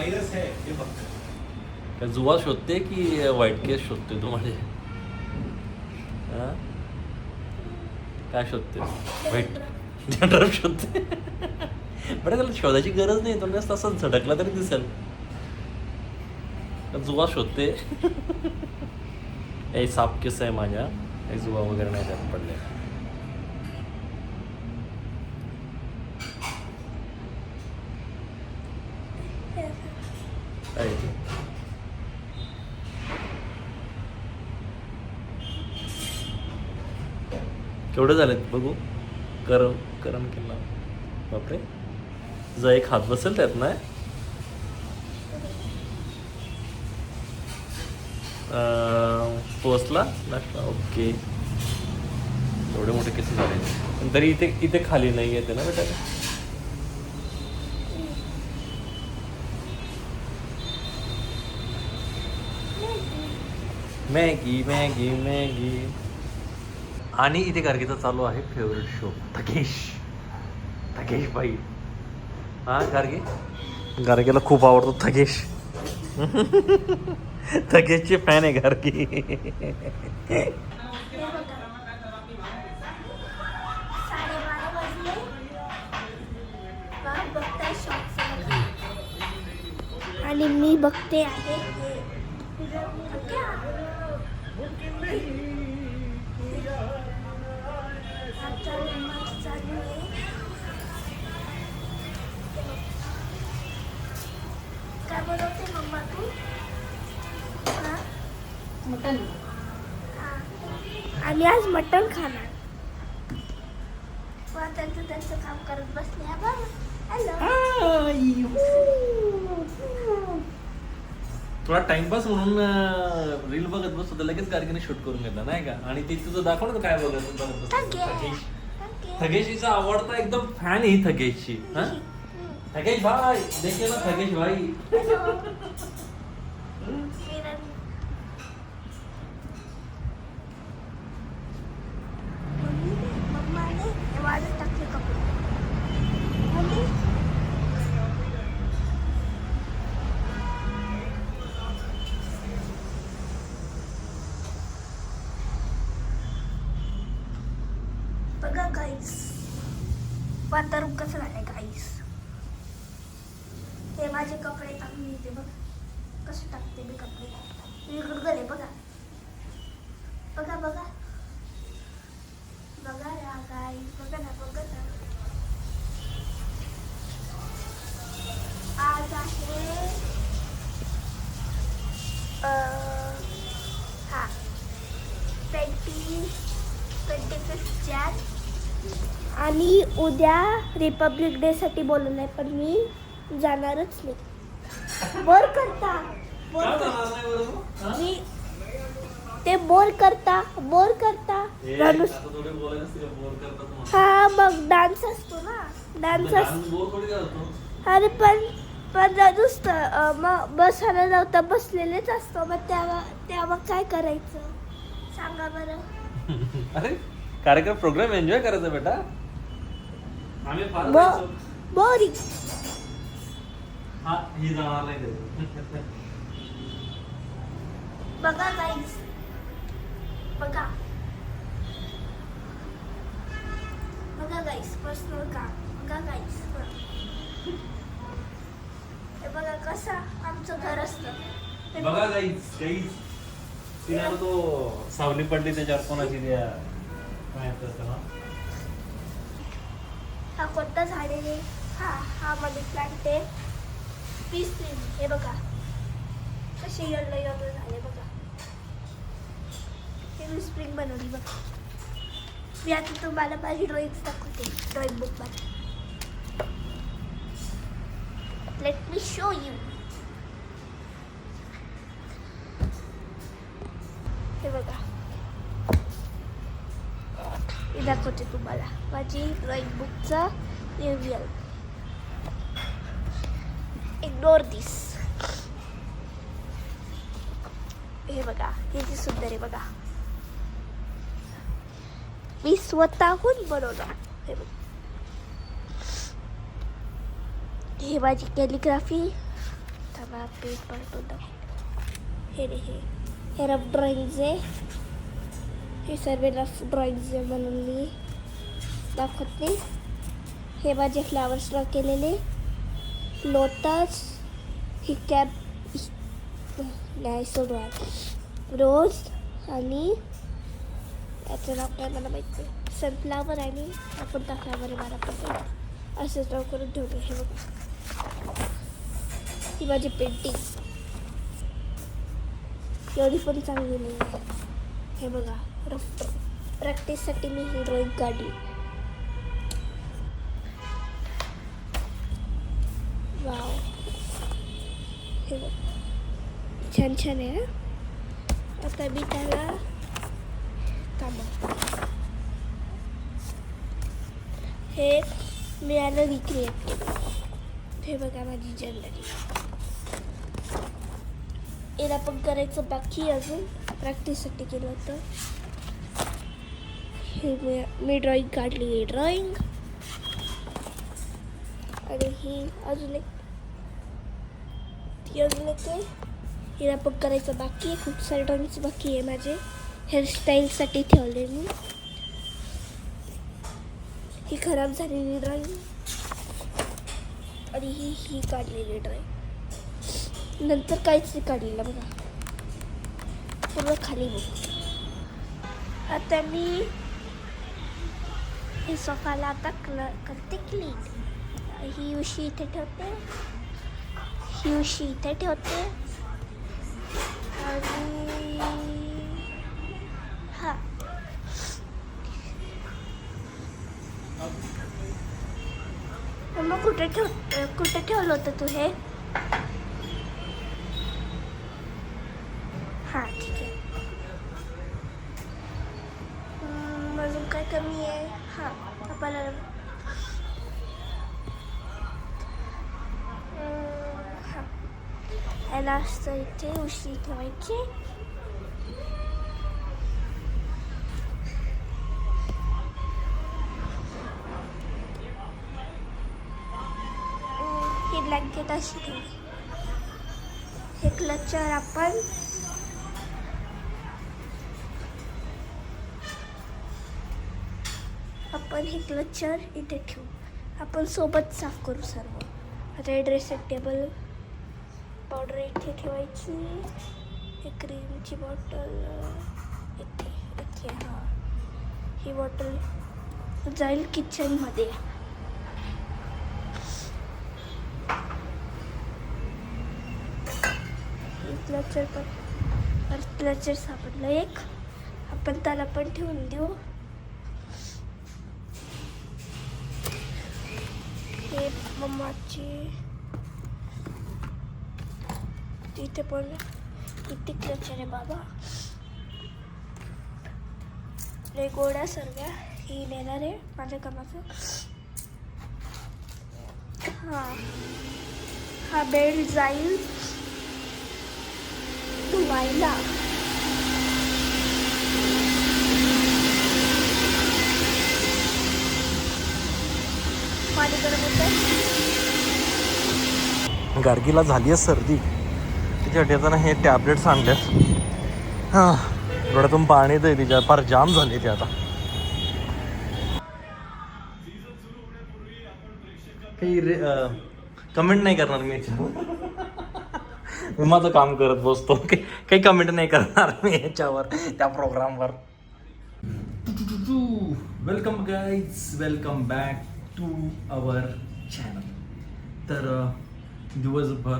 Virus है हे बघ. काय जुवा शोधते की व्हाईट केस शोधते तू माझे? काय शोधते? व्हाईट डॅन्ड्रफ शोधते. बरं त्याला शोधायची गरज नाही, तो नुसतं असं झटकला तरी दिसेल. जुवा शोधते. ए साप केस आहे माझ्या, एक जुवा वगैरे नाही त्यात पडले. काय ते? केवढे झालेत बघू. करम केला. बापरे, तुझा एक हात बसेल त्यात ना. पोचला नाश्ता. ओके, एवढे मोठे केस झाले पण तरी इथे खाली नाही येते ना बेटा. Maggi Maggi Maggi. आणि इथे गार्गीचा चालू आहे फेवरेट शो थकेश बाई. हा गार्गीला खूप आवडतो थकेश. थकेशची फॅन आहे गार्गी. आणि मी बघते आहे काय बोलवते मम्मा तू? मटन. आणि आज मटण खाणार. त्यांचं काम करत बसले. हॅलो. थोडा टाइमपास म्हणून रील बघत बसतो तर लगेच गार्गीने शूट करून घेतला नाही का. आणि ते तुझं दाखवलं काय बघत थकेश. थकेशचा आवडता एकदम फॅन ही थकेशची. हा थकेश भाई देखिए ना थकेश भाई. बघा गाईस, वातावरण कसं झालंय गाईस. हे माझे कपडे टाकून येते बघ कसे टाकते मी कपडे. गुडगले बघा बघा बघा बघा ना गाईस, बघा ना बघा ना. आज आहे हा 25 जॅन. आणि उद्या रिपब्लिक डे साठी बोलवलंय पण मी जाणारच नाही. बोर करता मी ते बोर करता हा मग डान्स असतो ना. डान्स असतो. अरे पण मग बसायला जाऊता बसलेलेच असतो. मग तेव्हा काय करायचं सांगा बरं. अरे कार्यक्रम प्रोग्राम एन्जॉय करायचा बेटा. आम्ही बोरिंग. हा ही जाणार नाही. बघा गाईस बघा गाईस पर्सनल काम. बघा गाईस हे बघा कसं आमचं घर असतं. बघा गाईस तिला तो सावली पडली त्याच्यावर कोणाची द्या काय असतं ना. हा कोणता झाड आहे? हा मनी प्लांट आहे. Peace tree. हे बघा कसे येलो झाले बघा. हे मी स्प्रिंग बनवली बघा. मी आता तुम्हाला माझी ड्रॉइंग दाखवते ड्रॉइंग बुक मध्ये. Let me show you. हे बघा मी दाखवते तुम्हाला माझी ड्रॉइंग बुकचा रिव्ह्यू. इग्नोर दिस. हे बघा किती सुंदर आहे बघा. मी स्वतःहून बनवलं. हे बघ हे माझी कॅलिग्राफी. पेपर टू द हे रे हे रफ ड्रॉइंग्स आहे. हे सर्व रफ ड्रॉइंग्स आहे म्हणून मी दाखवते. हे माझे फ्लावर्स ड्रॉ केलेले, लोटस, ही कॅप नाही सोडवा, रोज आणि याचं नाव काय मला माहीत नाही, सनफ्लावर आणि आपण फ्लावर मला पण असं ड्रॉ करून ठेवलं. हे बघा ही माझी पेंटिंग एवढी पण चांगली नाही आहे. हे बघा रफ प्रॅक्टिससाठी मी ही ड्रॉइंग काढली. वाव हे बघ छान छान आहे ना. आता मी त्याला थांबा हे मी याला रिक्रिएट केलं. हे बघा माझी जर्नली. याला पण करायचं बाकी अजून प्रॅक्टिससाठी केलं होतं. हे मी ड्रॉइंग काढली आहे ड्रॉइंग. आणि ही अजून एक आहे. हिला पण करायचं बाकी आहे. खूप सारे ड्रॉइंग्स बाकी आहे माझे. हेअरस्टाईलसाठी ठेवले मी. ही खराब झालेली ड्रॉइंग आणि ही काढलेली ड्रॉइंग. नंतर काहीच नाही काढलेलं बघा पूर्ण खाली बघ. आता मी हे सोफाला आता करते क्लीन. ही उशी इथे ठेवते, ही उशी इथे ठेवते आणि हा मग कुठे ठेवलं होतं तू हे? हां ठीक आहे. अजून काय कमी आहे? हां आपल्याला हां याला असतं इथे उशी ठेवायची. हे ब्लँकेट अशी ठेवली. हे क्लचर आपण हे क्लचर इथे ठेवू. आपण सोबत साफ करू सर्व. आता हे ड्रेसिंग टेबल, पावडर इथे ठेवायची. हे क्रीमची बॉटल इथे हां ही बॉटल जाईल किचनमध्ये. क्लचर सापडलं एक. आपण त्याला पण ठेवून देऊ. हे मम्माची तिथे पण किती क्लचर आहे बाबा. लय गोड्या सर्व्या ही नेणार आहे माझ्या कामाचं. हा बेल्ट जाईल धुवायला. पाणी गरम होतं. गार्गीला झाली आहे सर्दी. तिच्यासाठी आता हे टॅबलेट्स आणल्यात. हां डोळ्यातून पाणी येतं तिच्या. फार जाम झाली ती आता. काही कमेंट नाही करणार मी माझं काम करत बसतो. काही कमेंट नाही करणार मी याच्यावर त्या प्रोग्रामवर. Welcome guys, welcome back to our channel. तर दिवसभर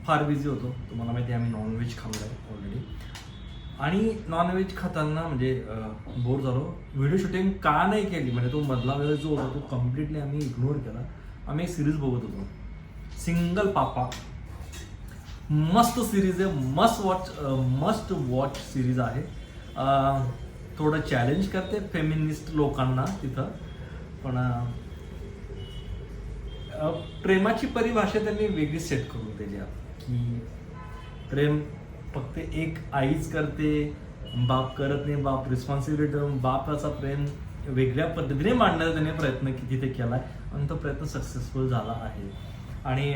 फार बिझी होतो. तुम्हाला माहिती आहे आम्ही नॉनव्हेज खाल्लं आहे ऑलरेडी. आणि नॉनव्हेज खाताना म्हणजे बोर झालो. व्हिडिओ शूटिंग का नाही केली म्हणजे तो मधला वेळ जो होता तो कम्प्लिटली आम्ही इग्नोर केला. आम्ही एक सिरीज बघत होतो, सिंगल पापा. मस्त सिरीज आहे, मस्ट वॉच सिरीज आहे. थोडं चॅलेंज करते फेमिनिस्ट लोकांना तिथं. पण प्रेमाची परिभाषा त्यांनी वेगळी सेट करून त्याच्या की प्रेम फक्त एक आईच करते, बाप करत नाही. बाप रिस्पॉन्सिबिलिटी, बापाचा प्रेम वेगळ्या पद्धतीने मांडण्याचा त्याने प्रयत्न तिथे केला आहे आणि तो प्रयत्न सक्सेसफुल झाला आहे. आणि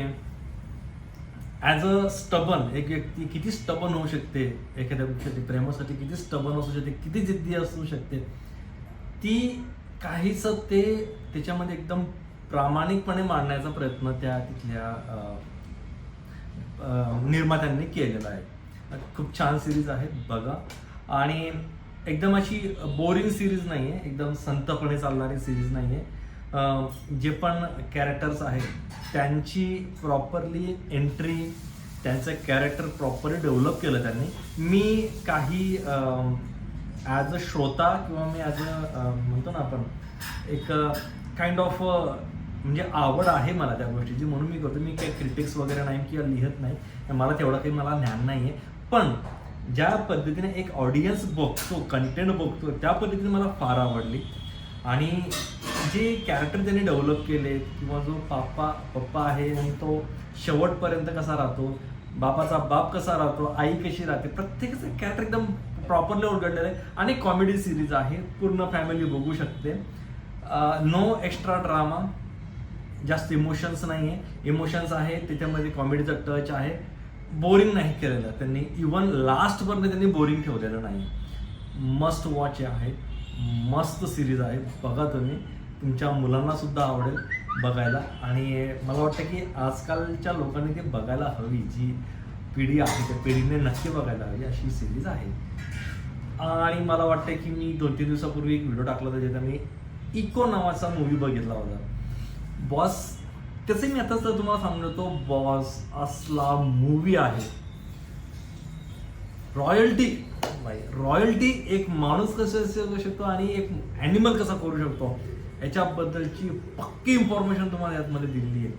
ॲज अ स्टबन एक व्यक्ती किती स्टबन होऊ शकते, एखाद्या गोष्टीसाठी प्रेमासाठी किती स्टबन असू शकते, किती जिद्दी असू शकते, ती काहीच ते त्याच्यामध्ये एकदम प्रामाणिकपणे मांडण्याचा प्रयत्न त्या तिथल्या निर्मात्यांनी केलेला आहे. खूप छान सिरीज आहे, बघा. आणि एकदम अशी बोरिंग सिरीज नाही आहे, एकदम संतपणे चालणारी सिरीज नाही आहे. जे पण कॅरेक्टर्स आहेत त्यांची प्रॉपरली एंट्री, त्यांचं कॅरेक्टर प्रॉपरली डेव्हलप केलं त्यांनी. मी काही ॲज अ श्रोता किंवा मी ॲज अ म्हणतो ना आपण एक काइंड ऑफ म्हणजे आवड आहे मला त्या गोष्टीची, म्हणून मी करतो. मी काही क्रिटिक्स वगैरे नाही किंवा लिहित नाही, मला तेवढं काही मला ज्ञान नाही आहे. पण ज्या पद्धतीने एक ऑडियन्स बघतो, कंटेंट बघतो, त्या पद्धतीने मला फार आवडली. आणि जे कॅरेक्टर त्यांनी डेव्हलप केले किंवा जो पप्पा आहे आणि तो शेवटपर्यंत कसा राहतो, बापाचा बाप कसा राहतो, आई कशी राहते, प्रत्येकाचं कॅरेक्टर एकदम प्रॉपरली उलगडलेलं आहे. आणि कॉमेडी सिरीज आहे, पूर्ण फॅमिली बघू शकते. नो एक्स्ट्रा ड्रामा, जास्त इमोशन्स नाही आहे. इमोशन्स आहे त्याच्यामध्ये, कॉमेडीचा टच आहे. बोरिंग नाही केलेलं त्यांनी, इवन लास्टपर्यंत त्यांनी बोरिंग ठेवलेलं नाही. मस्ट वॉच आहे, मस्त सिरीज आहे, बघा तुम्ही. तुमच्या मुलांना सुद्धा आवडेल बघायला. आणि मला वाटतं की आजकालच्या लोकांनी ते बघायला हवी, जी पिढी आहे त्या पिढीने नक्की बघायला हवी अशी सिरीज आहे. आणि मला वाटतं की मी 2-3 दिवसापूर्वी एक व्हिडिओ टाकला होता ज्याचा मी इको नावाचा मूवी बघितला होता. बॉस, त्याचे मी आताच तर तुम्हाला सांगतो, बॉस असला मूवी आहे. रॉयल्टी एक माणूस कसं करू शकतो आणि एक ॲनिमल कसा करू शकतो याच्याबद्दलची पक्की इन्फॉर्मेशन तुम्हाला यातमध्ये दिलेली आहे.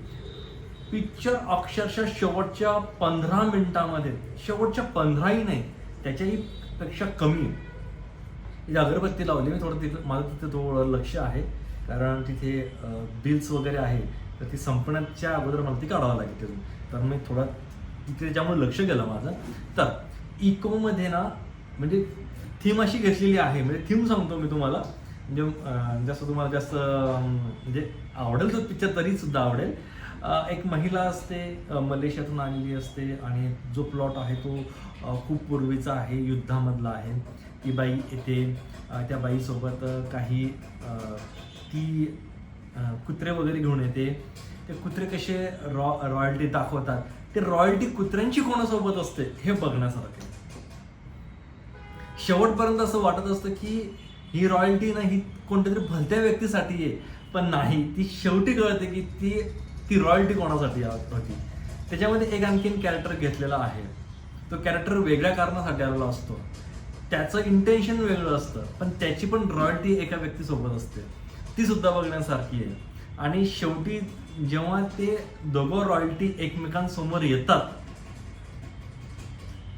पिक्चर अक्षरशः शेवटच्या 15 मिनिटांमध्ये, शेवटच्या 15ही नाही त्याच्याही पेक्षा कमी आहे. अगरबत्ती लावली मी थोडं, तिथं माझं तिथे थोडं लक्ष आहे, कारण तिथे बिल्स वगैरे आहे, तर ती संपण्याच्या अगोदर मला ती काढावं लागेल तिथून. तर मी थोडं तिथे त्याच्यामुळे लक्ष गेलं माझं. तर इकोमध्ये ना म्हणजे थीम अशी घेतलेली आहे, म्हणजे थीम सांगतो मी तुम्हाला, म्हणजे जास्त तुम्हाला जास्त म्हणजे आवडेल तो पिक्चर, तरी सुद्धा आवडेल. एक महिला असते, मलेशियातून आलेली असते, आणि जो प्लॉट आहे तो खूप पूर्वीचा आहे, युद्धामधला आहे. ती बाई येते, त्या बाईसोबत काही ती कुत्रे वगैरे घेऊन येते. ते कुत्रे कसे रॉयल्टी दाखवतात, ते रॉयल्टी कुत्र्यांची कोणासोबत असते हे बघण्यासारखं. शेवटपर्यंत असं वाटत असतं की ही रॉयल्टी ना ही कोणत्यातरी भलत्या व्यक्तीसाठी आहे, पण नाही, ती शेवटी कळते की ती रॉयल्टी कोणासाठी होती. त्याच्यामध्ये एक आणखीन कॅरेक्टर घेतलेला आहे, तो कॅरेक्टर वेगळ्या कारणासाठी आलेला असतो, त्याचं इंटेन्शन वेगळं असतं, पण त्याची पण रॉयल्टी एका व्यक्तीसोबत असते, ती सुद्धा बघण्यासारखी आहे. आणि शेवटी जेव्हा ते दोघं रॉयल्टी एकमेकांसमोर येतात,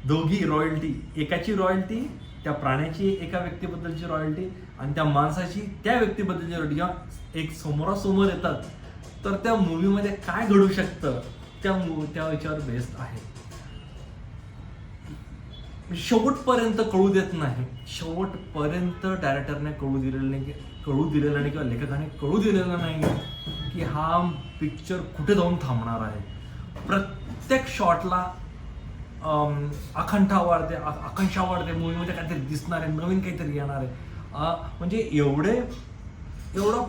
दोघी रॉयल्टी, एकाची रॉयल्टी त्या प्राण्याची एका व्यक्तीबद्दलची रॉयल्टी आणि त्या माणसाची त्या व्यक्तीबद्दलची रॉयल्टी जेव्हा एक समोरासमोर येतात, तर त्या मूवीमध्ये काय घडू शकतं त्या विचार बेस्ड आहे. शेवटपर्यंत कळू देत नाही, शेवटपर्यंत डायरेक्टरने कळू दिलेलं नाही किंवा लेखकाने कळू दिलेलं नाही की हा पिक्चर कुठे जाऊन थांबणार आहे. प्रत्येक शॉटला आकांक्षा वाढते, मूवीमध्ये काहीतरी दिसणार आहे, नवीन काहीतरी येणार आहे. म्हणजे एवढा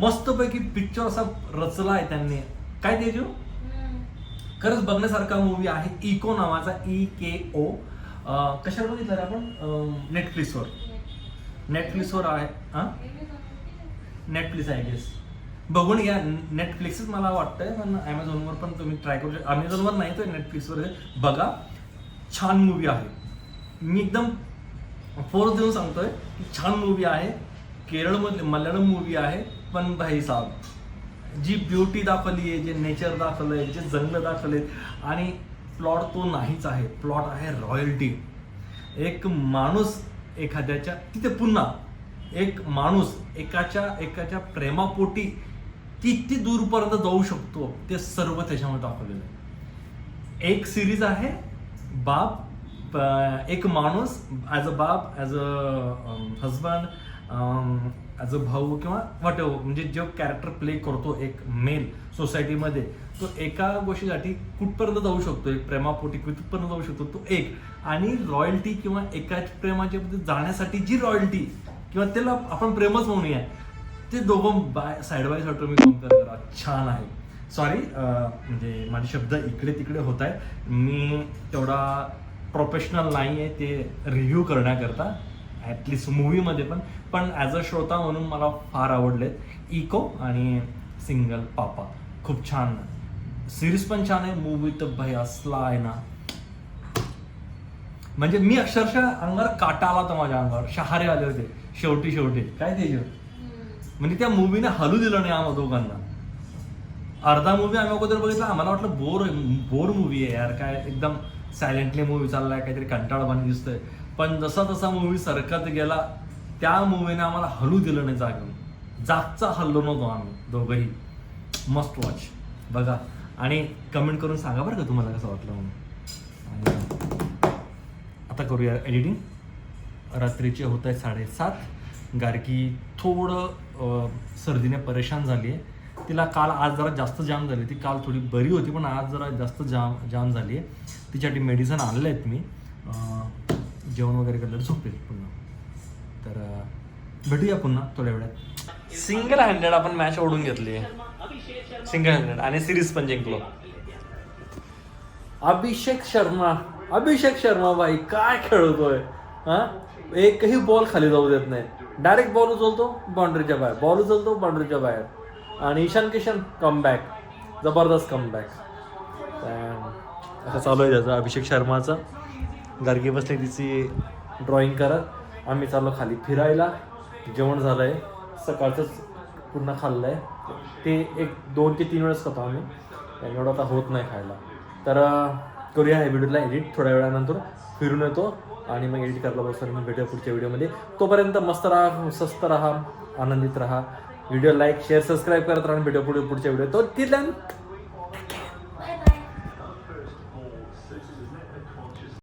मस्तपैकी पिक्चर असा रचला आहे त्यांनी. काय तेजू, खरंच बघण्यासारखा मूवी आहे. इको नावाचा, EKO. कशावर बघितलं रे आपण? नेटफ्लिक्सवर आहे. नेटफ्लिक्स आय गेस, बघून घ्या. नेटफ्लिक्सच मला वाटतंय, पण ॲमेझॉनवर पण तुम्ही ट्राय करू शकता. ॲमेझॉनवर नाही तर नेटफ्लिक्सवर बघा, छान मूवी आहे. मी एकदम फोर्स देऊन सांगतोय की छान मूवी आहे. केरळमध्ये मल्याळम मूवी आहे, पण भाई साहेब जी ब्युटी दाखवली आहे, जे नेचर दाखवलंय, जे जंगल दाखवलेत, आणि प्लॉट तो नाहीच आहे. प्लॉट आहे रॉयल्टी. एक माणूस एखाद्याच्या तिथे, पुन्हा एक माणूस एकाच्या प्रेमापोटी किती दूरपर्यंत जाऊ शकतो ते सर्व त्याच्यामध्ये दाखवलेलं आहे. एक सिरीज आहे बाप, एक माणूस ॲज अ बाप, as a husband, as a भाऊ किंवा वॉट एव्हर, म्हणजे जो कॅरेक्टर प्ले करतो एक मेल सोसायटीमध्ये, तो एका गोष्टीसाठी कुठपर्यंत जाऊ शकतो, एक प्रेमापोटी कुठपर्यंत जाऊ शकतो तो एक, आणि रॉयल्टी किंवा एकाच प्रेमाच्या मध्ये जाण्यासाठी जी रॉयल्टी किंवा त्याला आपण प्रेमच म्हणूया, ते दोघं side by side me compare करा, छान आहे. सॉरी, म्हणजे माझे शब्द इकडे तिकडे होत आहे, मी तेवढा प्रोफेशनल नाही आहे ते रिव्ह्यू करण्याकरता, ॲटलिस्ट मूवीमध्ये पण ॲज अ श्रोता म्हणून मला फार आवडलेत इको आणि सिंगल पापा. खूप छान, सिरीज पण छान आहे, मूवी तर भाई असला आहे ना, म्हणजे मी अक्षरशः अंगावर काटा आला होता, माझ्या अंगावर शहारे आले होते शेवटी काय ते, म्हणजे त्या मूवीने हलू दिलं नाही आम्हा दोघांना. अर्धा मूवी आम्ही अगोदर बघितला, आम्हाला वाटलं बोर मूवी आहे यार, काय एकदम सायलेंटली मूवी चाललाय, काहीतरी कंटाळवाणी दिसतोय. पण जसा मूवी सरकत गेला, त्या मूवीने आम्हाला हलू दिलं नाही जागेवर, जागचा हल्लो नव्हतो आम्ही दोघंही. मस्ट वॉच, बघा आणि कमेंट करून सांगा बरं का तुम्हाला कसं वाटलं म्हणून. आणि आता करूया एडिटिंग. रात्रीचे होत आहे 7:30. गार्गी थोडं सर्दीने परेशान झाली आहे. तिला आज जरा जास्त जाम झाली, ती काल थोडी बरी होती पण आज जरा जास्त जाम झाली आहे. तिच्यासाठी मेडिसिन आणले आहेत मी, जेवण वगैरे केलं झोपेल पुन्हा. तर भेटूया पुन्हा थोड्या वेळात. सिंगल हँडेड आपण मॅच ओढून घेतली, सिंगल हँडेड, आणि सिरीज पण जिंकलो. अभिषेक शर्मा भाई काय खेळतोय हा, एकही बॉल खाली जाऊ देत नाही, डायरेक्ट बॉल उचलतो बाउंड्रीच्या बाहेर, आणि ईशान किशन कमबॅक, जबरदस्त कमबॅक. असं चालू आहे त्याचं अभिषेक शर्माचं. गार्गी बसली तिची ड्रॉइंग करत, आम्ही चाललो खाली फिरायला. जेवण झालं आहे, सकाळचंच पूर्ण खाल्लं आहे, ते 2 ते 3 वेळेस खातो आम्ही, आणि एवढं आता होत नाही खायला. तर करूया ह्या व्हिडिओला एडिट, थोड्या वेळानंतर फिरून येतो आणि मग एडिट करायला बसतो आणि मग भेटूया पुढच्या व्हिडिओमध्ये. तोपर्यंत मस्त राहा, स्वस्त राहा, आनंदित राहा. व्हिडिओ लाईक शेअर सबस्क्राईब करत राहा, भेटूया पुढच्या व्हिडिओ. तो तिथल्या